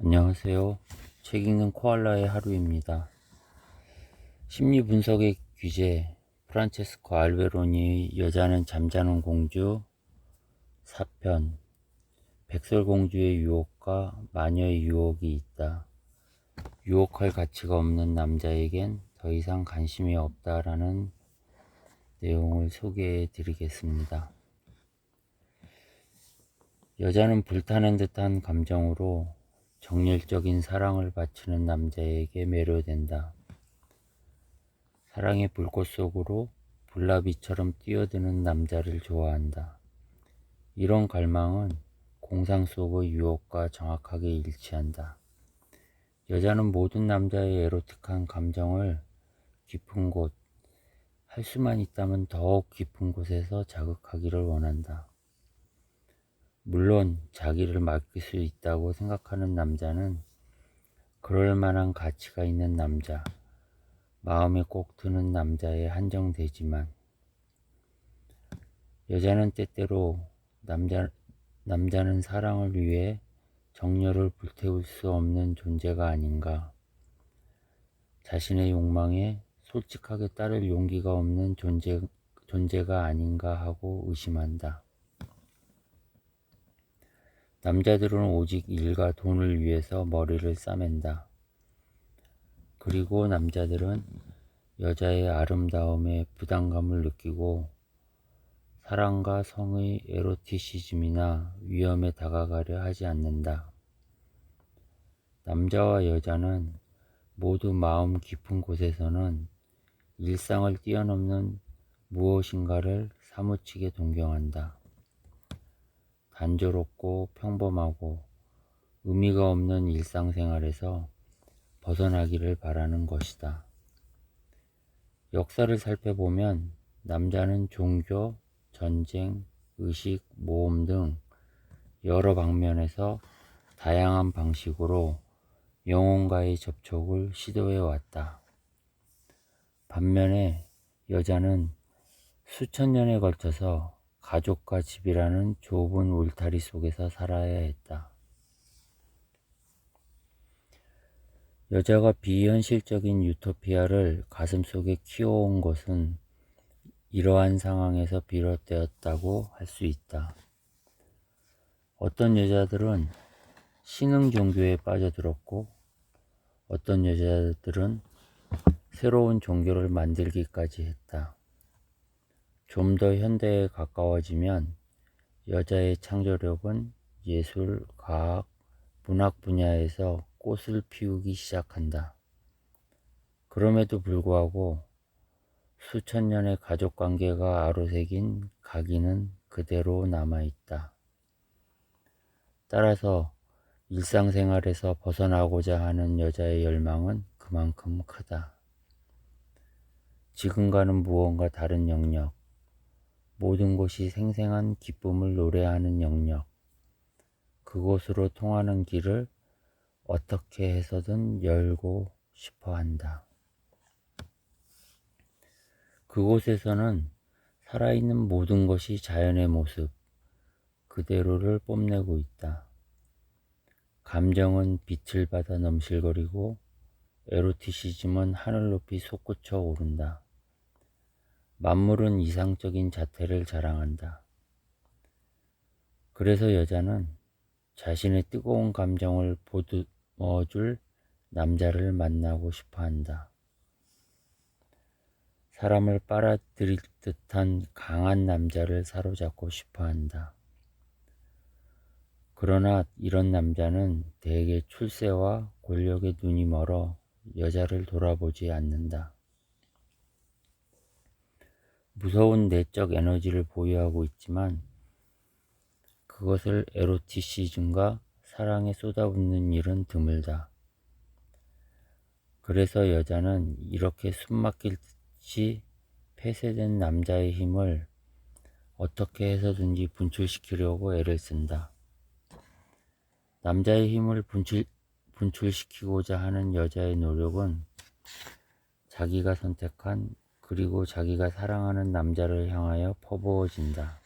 안녕하세요. 책 읽는 코알라의 하루입니다. 심리 분석의 귀재 프란체스코 알베로니의 여자는 잠자는 공주 4편 백설공주의 유혹과 마녀의 유혹이 있다. 유혹할 가치가 없는 남자에겐 더 이상 관심이 없다라는 내용을 소개해 드리겠습니다. 여자는 불타는 듯한 감정으로 정열적인 사랑을 바치는 남자에게 매료된다. 사랑의 불꽃 속으로 불나비처럼 뛰어드는 남자를 좋아한다. 이런 갈망은 공상 속의 유혹과 정확하게 일치한다. 여자는 모든 남자의 에로틱한 감정을 깊은 곳, 할 수만 있다면 더욱 깊은 곳에서 자극하기를 원한다. 물론 자기를 맡길 수 있다고 생각하는 남자는 그럴 만한 가치가 있는 남자, 마음에 꼭 드는 남자에 한정되지만 여자는 때때로 남자는 사랑을 위해 정열을 불태울 수 없는 존재가 아닌가, 자신의 욕망에 솔직하게 따를 용기가 없는 존재가 아닌가 하고 의심한다. 남자들은 오직 일과 돈을 위해서 머리를 싸맨다. 그리고 남자들은 여자의 아름다움에 부담감을 느끼고 사랑과 성의 에로티시즘이나 위험에 다가가려 하지 않는다. 남자와 여자는 모두 마음 깊은 곳에서는 일상을 뛰어넘는 무엇인가를 사무치게 동경한다. 단조롭고 평범하고 의미가 없는 일상생활에서 벗어나기를 바라는 것이다. 역사를 살펴보면 남자는 종교, 전쟁, 의식, 모험 등 여러 방면에서 다양한 방식으로 영혼과의 접촉을 시도해 왔다. 반면에 여자는 수천 년에 걸쳐서 가족과 집이라는 좁은 울타리 속에서 살아야 했다. 여자가 비현실적인 유토피아를 가슴속에 키워온 것은 이러한 상황에서 비롯되었다고 할 수 있다. 어떤 여자들은 신흥 종교에 빠져들었고 어떤 여자들은 새로운 종교를 만들기까지 했다. 좀 더 현대에 가까워지면 여자의 창조력은 예술, 과학, 문학 분야에서 꽃을 피우기 시작한다. 그럼에도 불구하고 수천 년의 가족 관계가 아로새긴 각인은 그대로 남아있다. 따라서 일상생활에서 벗어나고자 하는 여자의 열망은 그만큼 크다. 지금과는 무언가 다른 영역, 모든 곳이 생생한 기쁨을 노래하는 영역, 그곳으로 통하는 길을 어떻게 해서든 열고 싶어 한다. 그곳에서는 살아있는 모든 것이 자연의 모습 그대로를 뽐내고 있다. 감정은 빛을 받아 넘실거리고 에로티시즘은 하늘 높이 솟구쳐 오른다. 만물은 이상적인 자태를 자랑한다. 그래서 여자는 자신의 뜨거운 감정을 보듬어줄 남자를 만나고 싶어 한다. 사람을 빨아들일 듯한 강한 남자를 사로잡고 싶어 한다. 그러나 이런 남자는 대개 출세와 권력에 눈이 멀어 여자를 돌아보지 않는다. 무서운 내적 에너지를 보유하고 있지만 그것을 에로티시즘과 사랑에 쏟아붓는 일은 드물다. 그래서 여자는 이렇게 숨막힐 폐쇄된 남자의 힘을 어떻게 해서든지 분출시키려고 애를 쓴다. 남자의 힘을 분출시키고자 하는 여자의 노력은 자기가 선택한 그리고 자기가 사랑하는 남자를 향하여 퍼부어진다.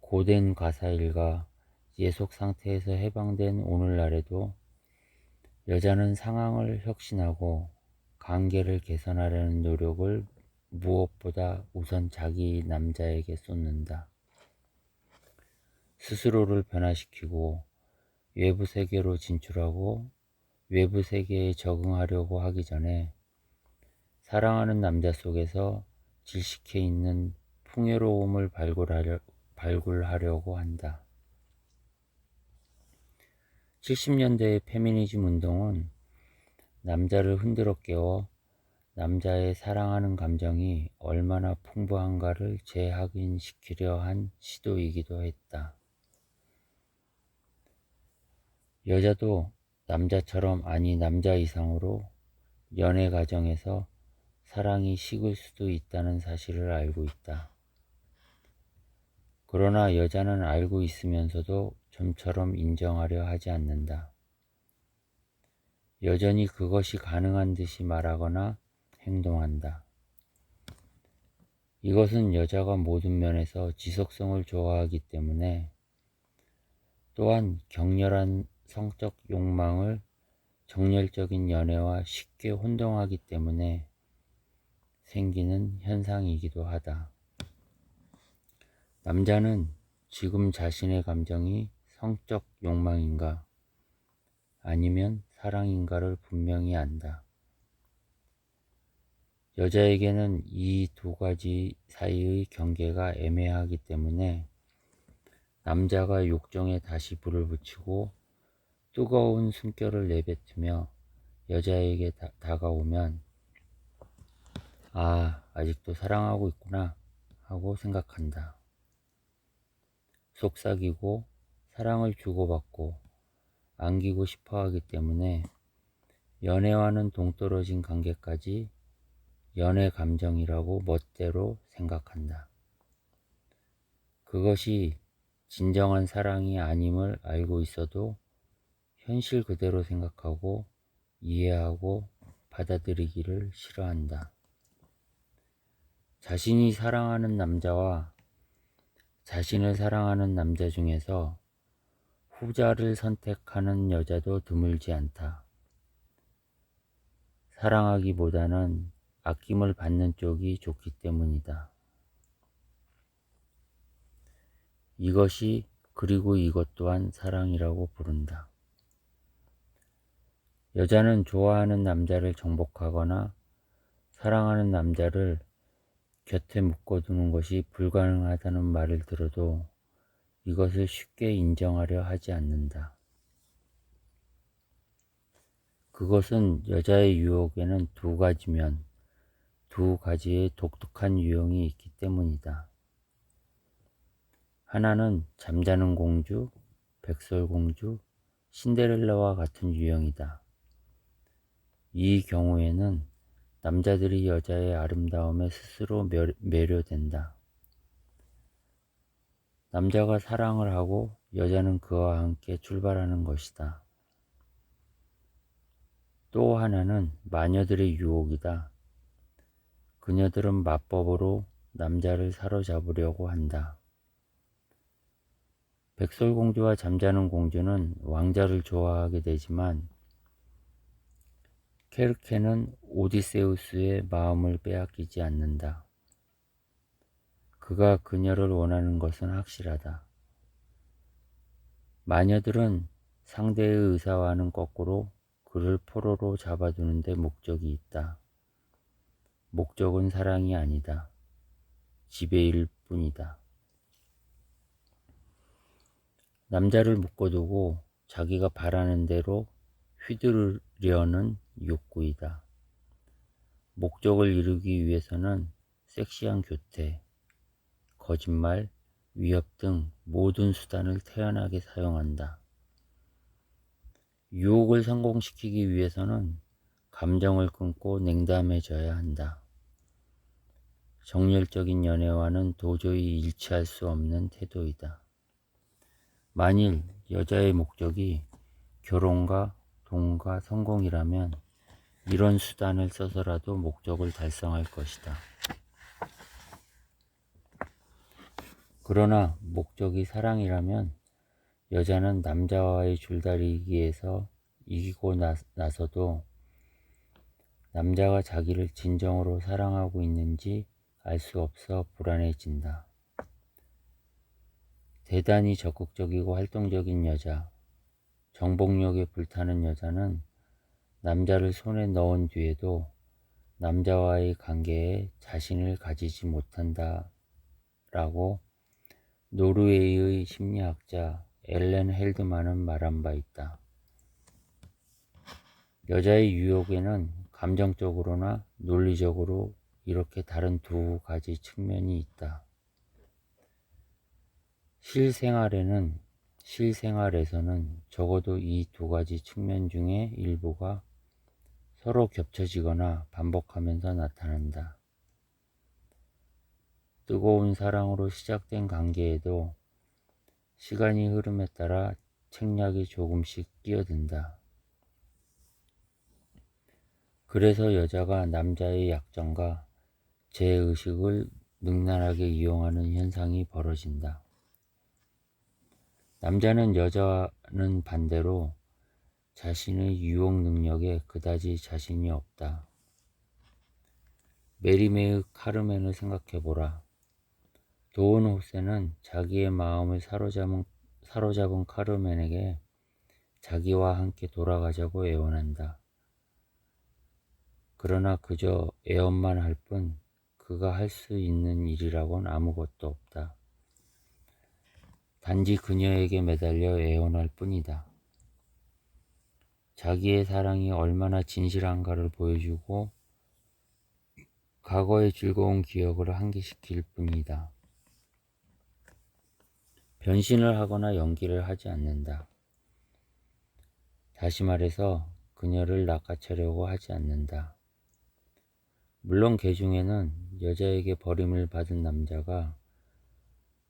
고된 가사 일가 예속 상태에서 해방된 오늘날에도 여자는 상황을 혁신하고 관계를 개선하려는 노력을 무엇보다 우선 자기 남자에게 쏟는다. 스스로를 변화시키고 외부 세계로 진출하고 외부 세계에 적응하려고 하기 전에 사랑하는 남자 속에서 질식해 있는 풍요로움을 발굴하려고 한다. 70년대의 페미니즘 운동은 남자를 흔들어 깨워 남자의 사랑하는 감정이 얼마나 풍부한가를 재확인시키려 한 시도이기도 했다. 여자도 남자처럼 아니 남자 이상으로 연애 과정에서 사랑이 식을 수도 있다는 사실을 알고 있다. 그러나 여자는 알고 있으면서도 좀처럼 인정하려 하지 않는다. 여전히 그것이 가능한 듯이 말하거나 행동한다. 이것은 여자가 모든 면에서 지속성을 좋아하기 때문에, 또한 격렬한 성적 욕망을 정열적인 연애와 쉽게 혼동하기 때문에 생기는 현상이기도 하다. 남자는 지금 자신의 감정이 성적 욕망인가 아니면 사랑인가를 분명히 안다. 여자에게는 이 두 가지 사이의 경계가 애매하기 때문에 남자가 욕정에 다시 불을 붙이고 뜨거운 숨결을 내뱉으며 여자에게 다가오면 아직도 사랑하고 있구나 하고 생각한다. 속삭이고 사랑을 주고받고 안기고 싶어 하기 때문에 연애와는 동떨어진 관계까지 연애 감정이라고 멋대로 생각한다. 그것이 진정한 사랑이 아님을 알고 있어도 현실 그대로 생각하고 이해하고 받아들이기를 싫어한다. 자신이 사랑하는 남자와 자신을 사랑하는 남자 중에서 후자를 선택하는 여자도 드물지 않다. 사랑하기보다는 아낌을 받는 쪽이 좋기 때문이다. 이것이 그리고 이것 또한 사랑이라고 부른다. 여자는 좋아하는 남자를 정복하거나 사랑하는 남자를 곁에 묶어두는 것이 불가능하다는 말을 들어도 이것을 쉽게 인정하려 하지 않는다. 그것은 여자의 유혹에는 두 가지면 두 가지의 독특한 유형이 있기 때문이다. 하나는 잠자는 공주, 백설공주, 신데렐라와 같은 유형이다. 이 경우에는 남자들이 여자의 아름다움에 스스로 매료된다. 남자가 사랑을 하고 여자는 그와 함께 출발하는 것이다. 또 하나는 마녀들의 유혹이다. 그녀들은 마법으로 남자를 사로잡으려고 한다. 백설공주와 잠자는 공주는 왕자를 좋아하게 되지만 케르케는 오디세우스의 마음을 빼앗기지 않는다. 그가 그녀를 원하는 것은 확실하다. 마녀들은 상대의 의사와는 거꾸로 그를 포로로 잡아두는 데 목적이 있다. 목적은 사랑이 아니다. 지배일 뿐이다. 남자를 묶어두고 자기가 바라는 대로 휘두르려는 욕구이다. 목적을 이루기 위해서는 섹시한 교태, 거짓말, 위협 등 모든 수단을 태연하게 사용한다. 유혹을 성공시키기 위해서는 감정을 끊고 냉담해져야 한다. 정열적인 연애와는 도저히 일치할 수 없는 태도이다. 만일 여자의 목적이 결혼과 돈과 성공이라면 이런 수단을 써서라도 목적을 달성할 것이다. 그러나 목적이 사랑이라면 여자는 남자와의 줄다리기에서 이기고 나서도 남자가 자기를 진정으로 사랑하고 있는지 알 수 없어 불안해진다. 대단히 적극적이고 활동적인 여자, 정복력에 불타는 여자는 남자를 손에 넣은 뒤에도 남자와의 관계에 자신을 가지지 못한다라고 노르웨이의 심리학자 엘렌 헬드만은 말한 바 있다. 여자의 유혹에는 감정적으로나 논리적으로 이렇게 다른 두 가지 측면이 있다. 실생활에서는 적어도 이 두 가지 측면 중에 일부가 서로 겹쳐지거나 반복하면서 나타난다. 뜨거운 사랑으로 시작된 관계에도 시간이 흐름에 따라 책략이 조금씩 끼어든다. 그래서 여자가 남자의 약점과 죄의식을 능란하게 이용하는 현상이 벌어진다. 남자는 여자는 반대로 자신의 유혹 능력에 그다지 자신이 없다. 메리메의 카르멘을 생각해보라. 도은 호세는 자기의 마음을 사로잡은 카르멘에게 자기와 함께 돌아가자고 애원한다. 그러나 그저 애원만 할 뿐 그가 할 수 있는 일이라곤 아무것도 없다. 단지 그녀에게 매달려 애원할 뿐이다. 자기의 사랑이 얼마나 진실한가를 보여주고 과거의 즐거운 기억을 환기시킬 뿐이다. 변신을 하거나 연기를 하지 않는다. 다시 말해서 그녀를 낚아채려고 하지 않는다. 물론 개 중에는 여자에게 버림을 받은 남자가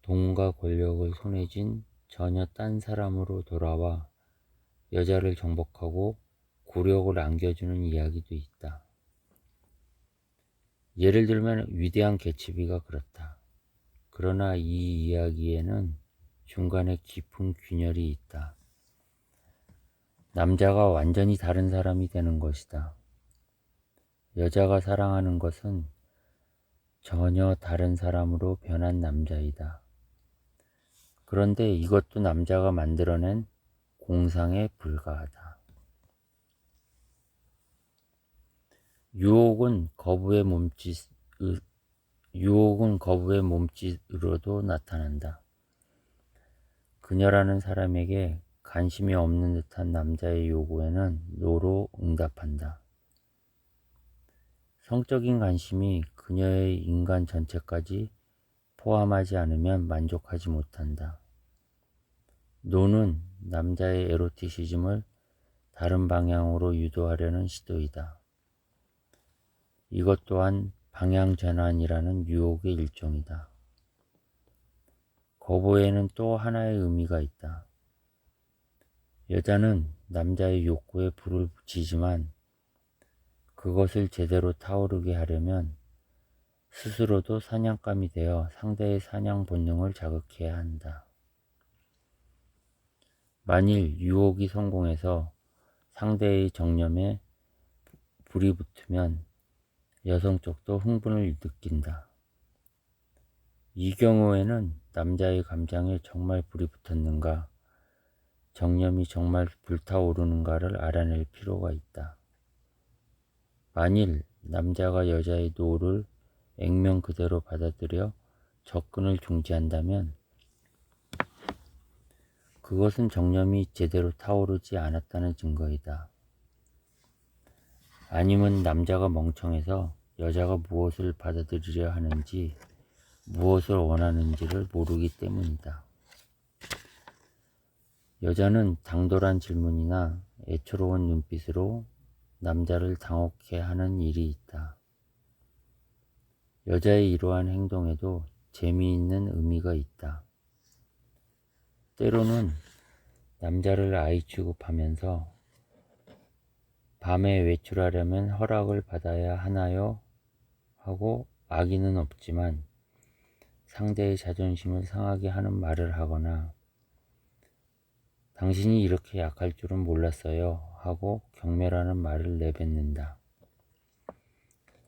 돈과 권력을 손에 쥔 전혀 딴 사람으로 돌아와 여자를 정복하고 굴욕을 안겨주는 이야기도 있다. 예를 들면 위대한 개츠비가 그렇다. 그러나 이 이야기에는 중간에 깊은 균열이 있다. 남자가 완전히 다른 사람이 되는 것이다. 여자가 사랑하는 것은 전혀 다른 사람으로 변한 남자이다. 그런데 이것도 남자가 만들어낸 공상에 불과하다. 유혹은 거부의 몸짓으로도 나타난다. 그녀라는 사람에게 관심이 없는 듯한 남자의 요구에는 노로 응답한다. 성적인 관심이 그녀의 인간 전체까지 포함하지 않으면 만족하지 못한다. 노는 남자의 에로티시즘을 다른 방향으로 유도하려는 시도이다. 이것 또한 방향전환이라는 유혹의 일종이다. 거부에는 또 하나의 의미가 있다. 여자는 남자의 욕구에 불을 붙이지만 그것을 제대로 타오르게 하려면 스스로도 사냥감이 되어 상대의 사냥 본능을 자극해야 한다. 만일 유혹이 성공해서 상대의 정념에 불이 붙으면 여성 쪽도 흥분을 느낀다. 이 경우에는 남자의 감정에 정말 불이 붙었는가, 정념이 정말 불타오르는가를 알아낼 필요가 있다. 만일 남자가 여자의 노를 액면 그대로 받아들여 접근을 중지한다면 그것은 정념이 제대로 타오르지 않았다는 증거이다. 아니면 남자가 멍청해서 여자가 무엇을 받아들이려 하는지, 무엇을 원하는지를 모르기 때문이다. 여자는 당돌한 질문이나 애처로운 눈빛으로 남자를 당혹해 하는 일이 있다. 여자의 이러한 행동에도 재미있는 의미가 있다. 때로는 남자를 아이 취급하면서 밤에 외출하려면 허락을 받아야 하나요? 하고 악의는 없지만 상대의 자존심을 상하게 하는 말을 하거나 당신이 이렇게 약할 줄은 몰랐어요 하고 경멸하는 말을 내뱉는다.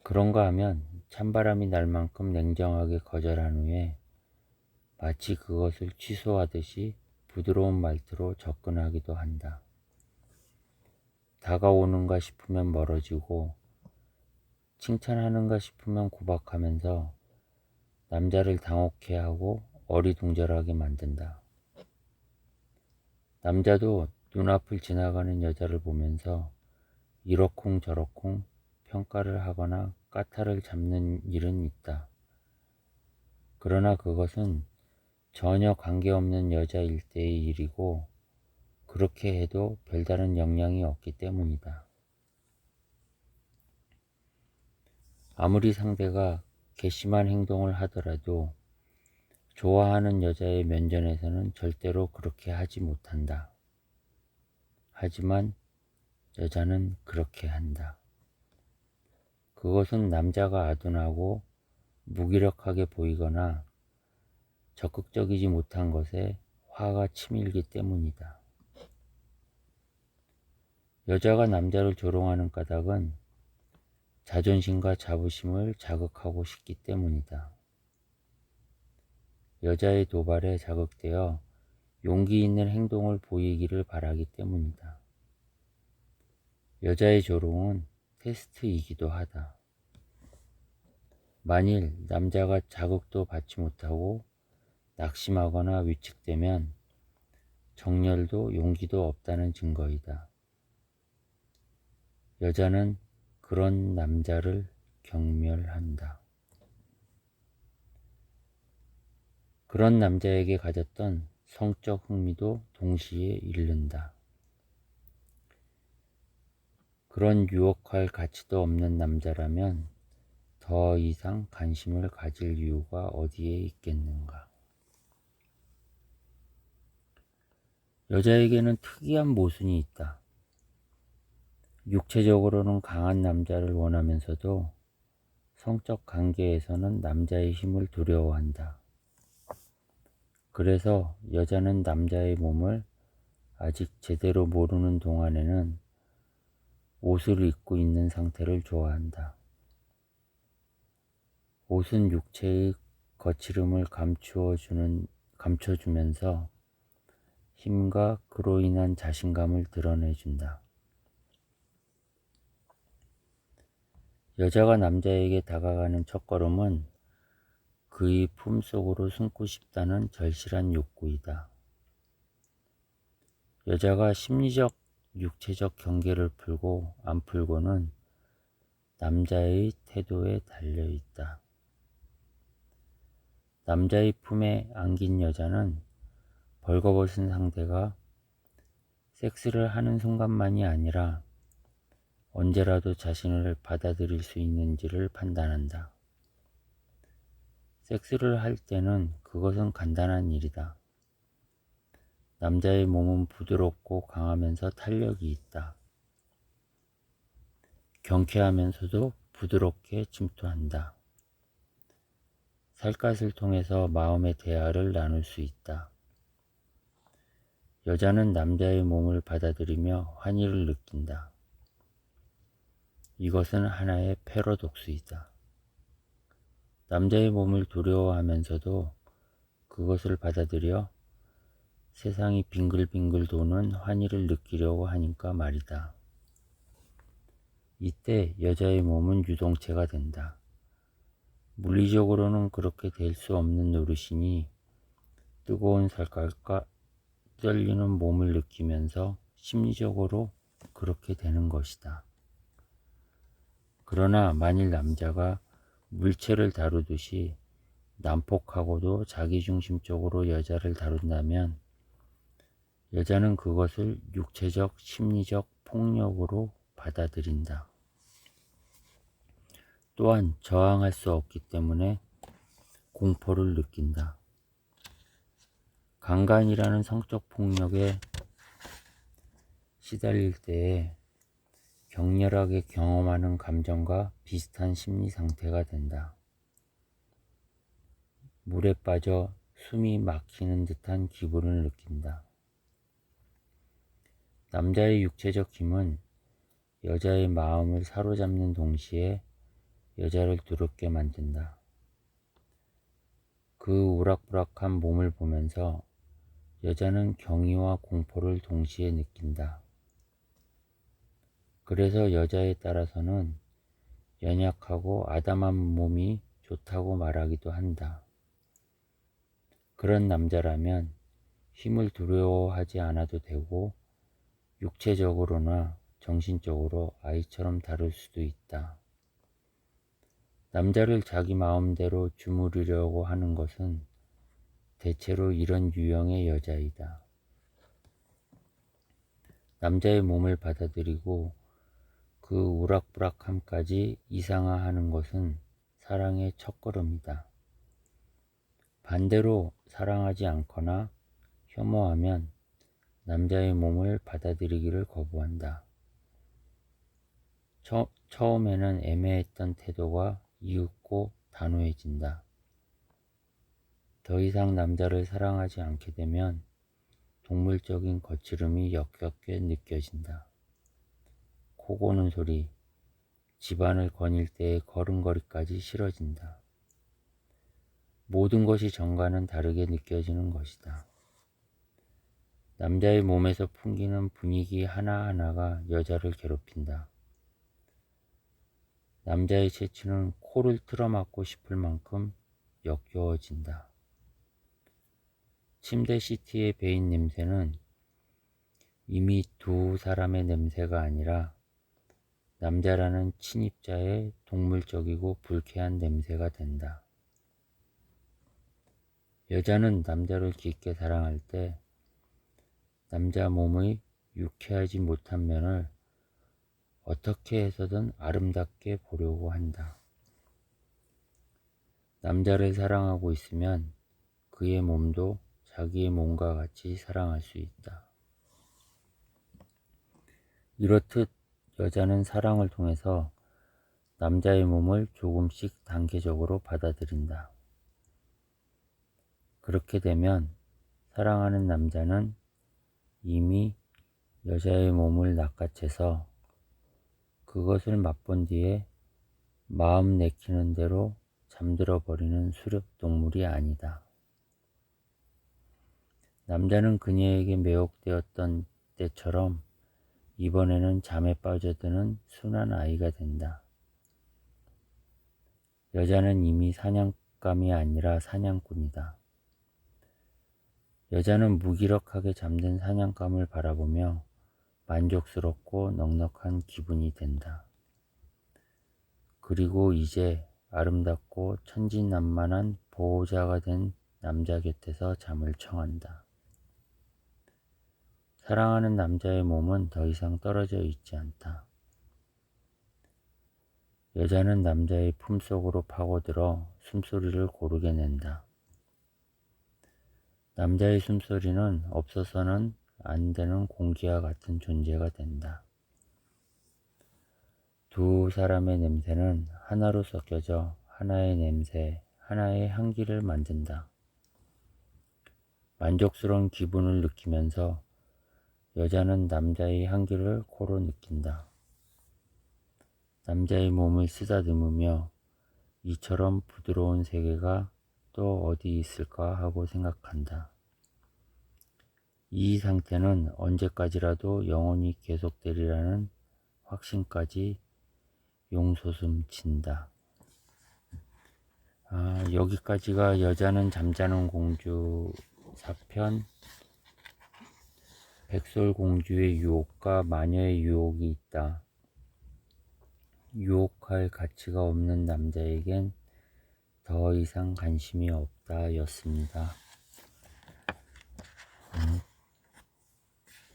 그런가 하면 찬바람이 날 만큼 냉정하게 거절한 후에 마치 그것을 취소하듯이 부드러운 말투로 접근하기도 한다. 다가오는가 싶으면 멀어지고 칭찬하는가 싶으면 구박하면서 남자를 당혹해 하고 어리둥절하게 만든다. 남자도 눈앞을 지나가는 여자를 보면서 이러쿵 저러쿵 평가를 하거나 까탈을 잡는 일은 있다. 그러나 그것은 전혀 관계없는 여자일 때의 일이고 그렇게 해도 별다른 영향이 없기 때문이다. 아무리 상대가 괘씸한 행동을 하더라도 좋아하는 여자의 면전에서는 절대로 그렇게 하지 못한다. 하지만 여자는 그렇게 한다. 그것은 남자가 아둔하고 무기력하게 보이거나 적극적이지 못한 것에 화가 치밀기 때문이다. 여자가 남자를 조롱하는 까닭은 자존심과 자부심을 자극하고 싶기 때문이다. 여자의 도발에 자극되어 용기 있는 행동을 보이기를 바라기 때문이다. 여자의 조롱은 테스트이기도 하다. 만일 남자가 자극도 받지 못하고 낙심하거나 위축되면 정열도 용기도 없다는 증거이다. 여자는 그런 남자를 경멸한다. 그런 남자에게 가졌던 성적 흥미도 동시에 잃는다. 그런 유혹할 가치도 없는 남자라면 더 이상 관심을 가질 이유가 어디에 있겠는가. 여자에게는 특이한 모순이 있다. 육체적으로는 강한 남자를 원하면서도 성적 관계에서는 남자의 힘을 두려워한다. 그래서 여자는 남자의 몸을 아직 제대로 모르는 동안에는 옷을 입고 있는 상태를 좋아한다. 옷은 육체의 거칠음을 감춰주면서 힘과 그로 인한 자신감을 드러내준다. 여자가 남자에게 다가가는 첫걸음은 그의 품속으로 숨고 싶다는 절실한 욕구이다. 여자가 심리적, 육체적 경계를 풀고 안 풀고는 남자의 태도에 달려있다. 남자의 품에 안긴 여자는 벌거벗은 상대가 섹스를 하는 순간만이 아니라 언제라도 자신을 받아들일 수 있는지를 판단한다. 섹스를 할 때는 그것은 간단한 일이다. 남자의 몸은 부드럽고 강하면서 탄력이 있다. 경쾌하면서도 부드럽게 침투한다. 살갗을 통해서 마음의 대화를 나눌 수 있다. 여자는 남자의 몸을 받아들이며 환희를 느낀다. 이것은 하나의 패러독스이다. 남자의 몸을 두려워하면서도 그것을 받아들여 세상이 빙글빙글 도는 환희를 느끼려고 하니까 말이다. 이때 여자의 몸은 유동체가 된다. 물리적으로는 그렇게 될 수 없는 노릇이니 뜨거운 살갗과 떨리는 몸을 느끼면서 심리적으로 그렇게 되는 것이다. 그러나 만일 남자가 물체를 다루듯이 난폭하고도 자기중심적으로 여자를 다룬다면 여자는 그것을 육체적, 심리적 폭력으로 받아들인다. 또한 저항할 수 없기 때문에 공포를 느낀다. 강간이라는 성적 폭력에 시달릴 때에 격렬하게 경험하는 감정과 비슷한 심리 상태가 된다. 물에 빠져 숨이 막히는 듯한 기분을 느낀다. 남자의 육체적 힘은 여자의 마음을 사로잡는 동시에 여자를 두렵게 만든다. 그 우락부락한 몸을 보면서 여자는 경의와 공포를 동시에 느낀다. 그래서 여자에 따라서는 연약하고 아담한 몸이 좋다고 말하기도 한다. 그런 남자라면 힘을 두려워하지 않아도 되고 육체적으로나 정신적으로 아이처럼 다룰 수도 있다. 남자를 자기 마음대로 주무르려고 하는 것은 대체로 이런 유형의 여자이다. 남자의 몸을 받아들이고 그 우락부락함까지 이상화하는 것은 사랑의 첫걸음이다. 반대로 사랑하지 않거나 혐오하면 남자의 몸을 받아들이기를 거부한다. 처음에는 애매했던 태도가 이윽고 단호해진다. 더 이상 남자를 사랑하지 않게 되면 동물적인 거칠음이 역겹게 느껴진다. 코 고는 소리, 집안을 거닐 때의 걸음걸이까지 싫어진다. 모든 것이 전과는 다르게 느껴지는 것이다. 남자의 몸에서 풍기는 분위기 하나하나가 여자를 괴롭힌다. 남자의 체취는 코를 틀어막고 싶을 만큼 역겨워진다. 침대 시트의 배인 냄새는 이미 두 사람의 냄새가 아니라 남자라는 침입자의 동물적이고 불쾌한 냄새가 된다. 여자는 남자를 깊게 사랑할 때 남자 몸의 유쾌하지 못한 면을 어떻게 해서든 아름답게 보려고 한다. 남자를 사랑하고 있으면 그의 몸도 자기의 몸과 같이 사랑할 수 있다. 이렇듯 여자는 사랑을 통해서 남자의 몸을 조금씩 단계적으로 받아들인다. 그렇게 되면 사랑하는 남자는 이미 여자의 몸을 낚아채서 그것을 맛본 뒤에 마음 내키는 대로 잠들어 버리는 수렵동물이 아니다. 남자는 그녀에게 매혹되었던 때처럼 이번에는 잠에 빠져드는 순한 아이가 된다. 여자는 이미 사냥감이 아니라 사냥꾼이다. 여자는 무기력하게 잠든 사냥감을 바라보며 만족스럽고 넉넉한 기분이 된다. 그리고 이제 아름답고 천진난만한 보호자가 된 남자 곁에서 잠을 청한다. 사랑하는 남자의 몸은 더 이상 떨어져 있지 않다. 여자는 남자의 품속으로 파고들어 숨소리를 고르게 낸다. 남자의 숨소리는 없어서는 안 되는 공기와 같은 존재가 된다. 두 사람의 냄새는 하나로 섞여져 하나의 냄새, 하나의 향기를 만든다. 만족스러운 기분을 느끼면서 여자는 남자의 향기를 코로 느낀다. 남자의 몸을 쓰다듬으며 이처럼 부드러운 세계가 또 어디 있을까 하고 생각한다. 이 상태는 언제까지라도 영원히 계속되리라는 확신까지 용솟음 친다. 여기까지가 여자는 잠자는 공주 4편 백설공주의 유혹과 마녀의 유혹이 있다. 유혹할 가치가 없는 남자에겐 더 이상 관심이 없다 였습니다.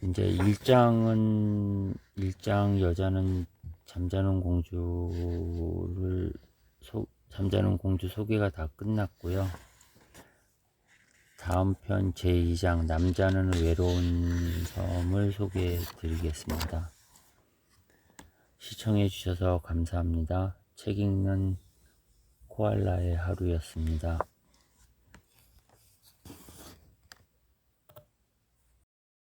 이제 1장 여자는 잠자는 공주 소개가 다 끝났고요. 다음 편 제2장 남자는 외로운 섬을 소개해 드리겠습니다. 시청해 주셔서 감사합니다. 책 읽는 코알라의 하루였습니다.